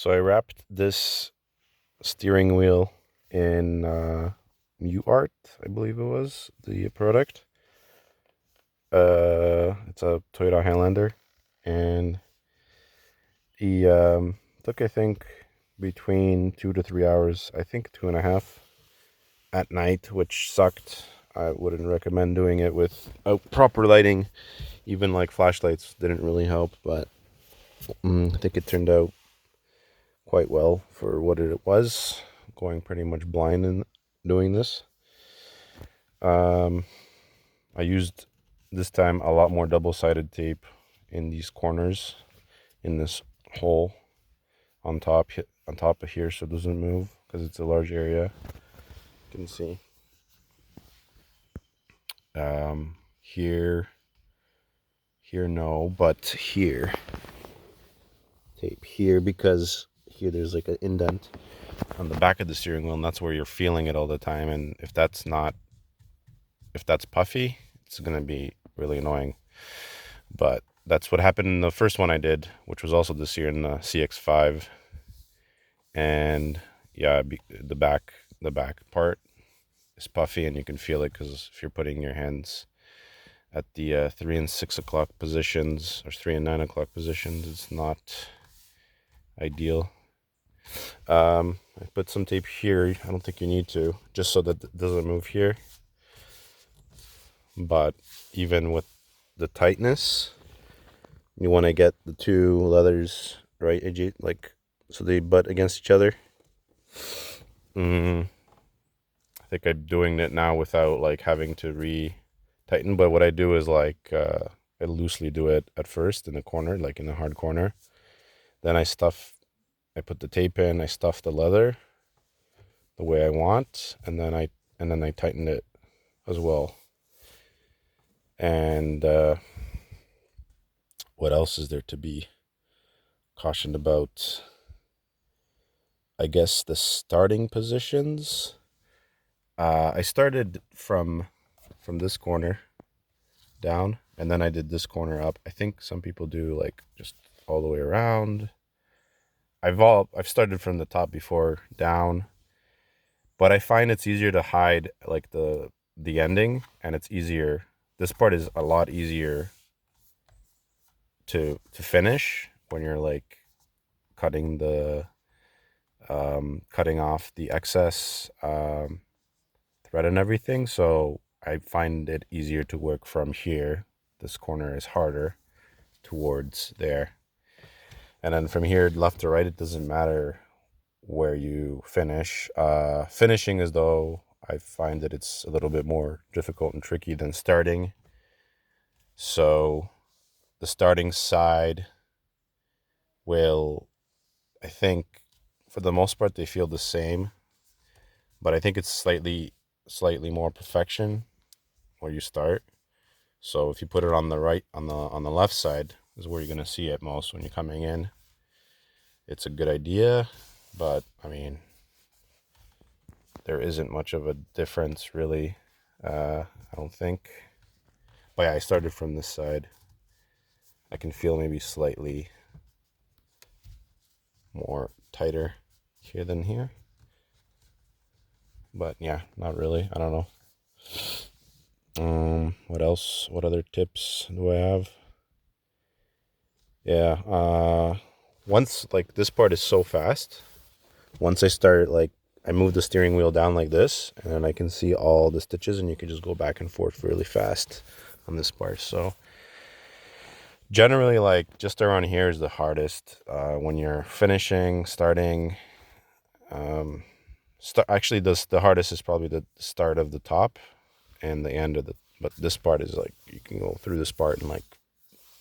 So I wrapped this steering wheel in UArt, I believe it was the product. It's a Toyota Highlander, and he took, I think, between 2 to 3 hours. I think 2.5 at night, which sucked. I wouldn't recommend doing it with proper lighting. Even like flashlights didn't really help, but I think it turned out quite well for what it was. Going pretty much blind in doing this. I used this time a lot more double-sided tape in these corners, in this hole on top of here, so it doesn't move because it's a large area. You can see here no, but here tape here, because here there's like an indent on the back of the steering wheel, and that's where you're feeling it all the time. And if that's puffy, it's gonna be really annoying. But that's what happened in the first one I did, which was also this year in the CX-5. And yeah, the back part is puffy, and you can feel it because if you're putting your hands at the 3 and 6 o'clock positions, or 3 and 9 o'clock positions, it's not ideal. I put some tape here. I don't think you need to, just so that it doesn't move here. But even with the tightness, you want to get the two leathers right, like so they butt against each other. I think I'm doing it now without like having to re-tighten. But what I do is like I loosely do it at first in the corner, like in the hard corner. Then I put the tape in, I stuff the leather the way I want, and then I tighten it as well. And what else is there to be cautioned about? I guess the starting positions. I started from this corner down, and then I did this corner up. I think some people do like just all the way around. I've started from the top before down, but I find it's easier to hide like the ending, and it's easier. This part is a lot easier to finish when you're like cutting off the excess thread and everything. So I find it easier to work from here. This corner is harder towards there. And then from here, left to right, it doesn't matter where you finish. Finishing is, though, I find that it's a little bit more difficult and tricky than starting. So the starting side will, I think, for the most part, they feel the same. But I think it's slightly more perfection where you start. So if you put it on the right, on the left side is where you're going to see it most when you're coming in. It's a good idea, but I mean, there isn't much of a difference really. I don't think. But yeah, I started from this side. I can feel maybe slightly more tighter here than here. But yeah, not really. I don't know. What else? What other tips do I have? Yeah, once, like, this part is so fast. Once I start, like, I move the steering wheel down like this, and then I can see all the stitches, and you can just go back and forth really fast on this part. So generally, like, just around here is the hardest when you're finishing, starting. Actually, the hardest is probably the start of the top and the end of the. But this part is like you can go through this part in like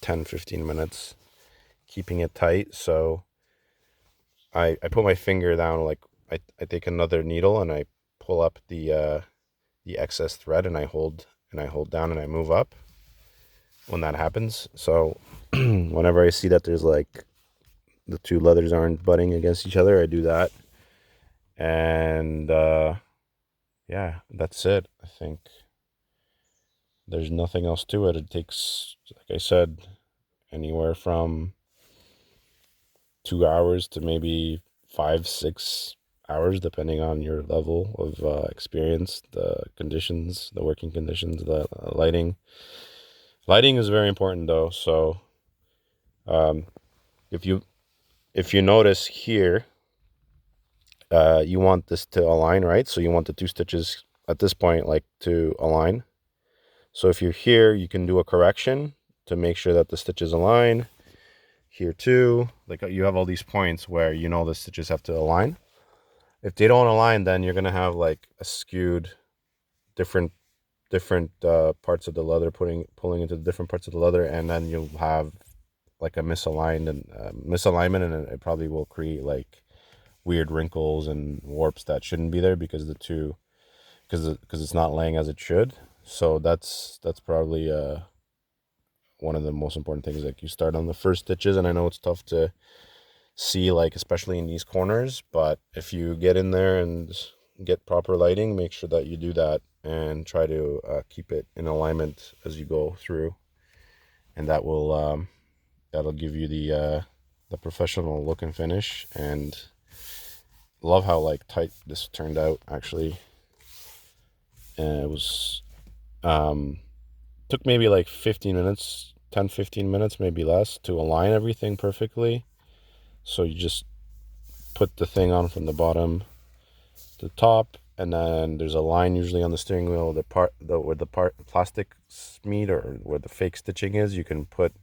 10-15 minutes, keeping it tight. So I put my finger down, like I take another needle and I pull up the excess thread, and I hold down and I move up when that happens. So whenever I see that there's like the two leathers aren't butting against each other, I do that. And yeah, that's it. I think there's nothing else to it. It takes, like I said, anywhere from 2 hours to maybe 5-6 hours, depending on your level of experience, the conditions, the working conditions, the lighting. Lighting is very important though. So um, if you notice here, you want this to align, right? So you want the two stitches at this point like to align. So if you're here, you can do a correction to make sure that the stitches align. Here too, like you have all these points where you know the stitches have to align. If they don't align, then you're gonna have like a skewed different parts of the leather pulling into different parts of the leather, and then you'll have like a misaligned and misalignment, and it probably will create like weird wrinkles and warps that shouldn't be there because because it's not laying as it should. So that's probably one of the most important things. Like you start on the first stitches, and I know it's tough to see, like especially in these corners, but if you get in there and get proper lighting, make sure that you do that and try to keep it in alignment as you go through, and that will that'll give you the professional look and finish. And love how like tight this turned out actually. And it was took maybe like 15 minutes, 10-15 minutes, maybe less, to align everything perfectly. So you just put the thing on from the bottom to the top, and then there's a line usually on the steering wheel, where the plastic meet, or where the fake stitching is, you can put,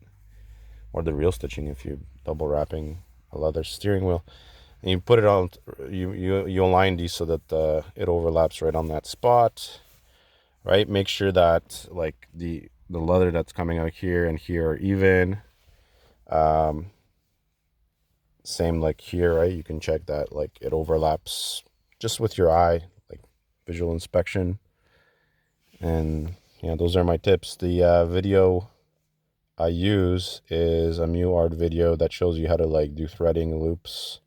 or the real stitching if you're double wrapping a leather steering wheel, and you put it on, you align these so that it overlaps right on that spot, right? Make sure that like the leather that's coming out here and here are even. Same like here, right? You can check that like it overlaps just with your eye, like visual inspection. And yeah, those are my tips. The video I use is a MuArt video that shows you how to like do threading loops.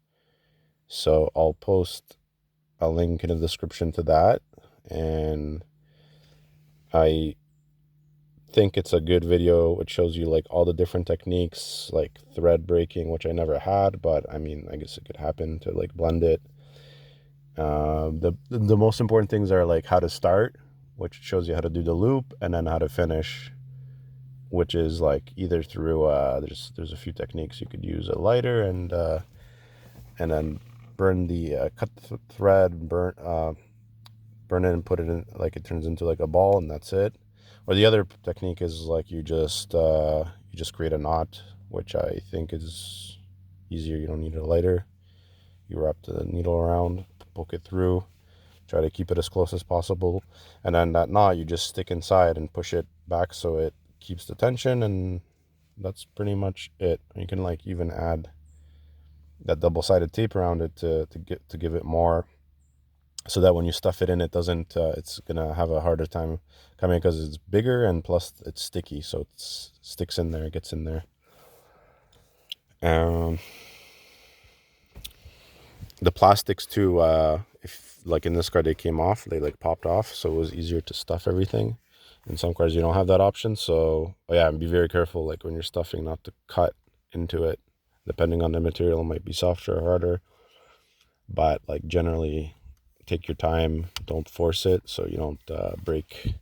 So I'll post a link in the description to that. And I think it's a good video. It shows you like all the different techniques, like thread breaking, which I never had, but I mean, I guess it could happen, to like blend it. The most important things are like how to start, which shows you how to do the loop, and then how to finish, which is like either through there's a few techniques. You could use a lighter and then burn the cut the thread, burn it and put it in, like it turns into like a ball, and that's it. Or the other technique is like you just create a knot, which I think is easier. You don't need a lighter. You wrap the needle around, poke it through, try to keep it as close as possible, and then that knot you just stick inside and push it back so it keeps the tension, and that's pretty much it. You can like even add that double-sided tape around it to give it more, so that when you stuff it in, it doesn't it's gonna have a harder time coming, because it's bigger and plus it's sticky, so it sticks in there, it gets in there. The plastics too, if like in this car they came off, they like popped off, so it was easier to stuff everything. In some cars you don't have that option, so yeah, be very careful like when you're stuffing not to cut into it. Depending on the material, it might be softer or harder, but like generally take your time, don't force it so you don't break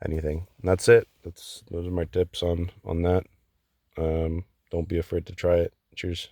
anything. And that's it. Those are my tips on that. Don't be afraid to try it. Cheers.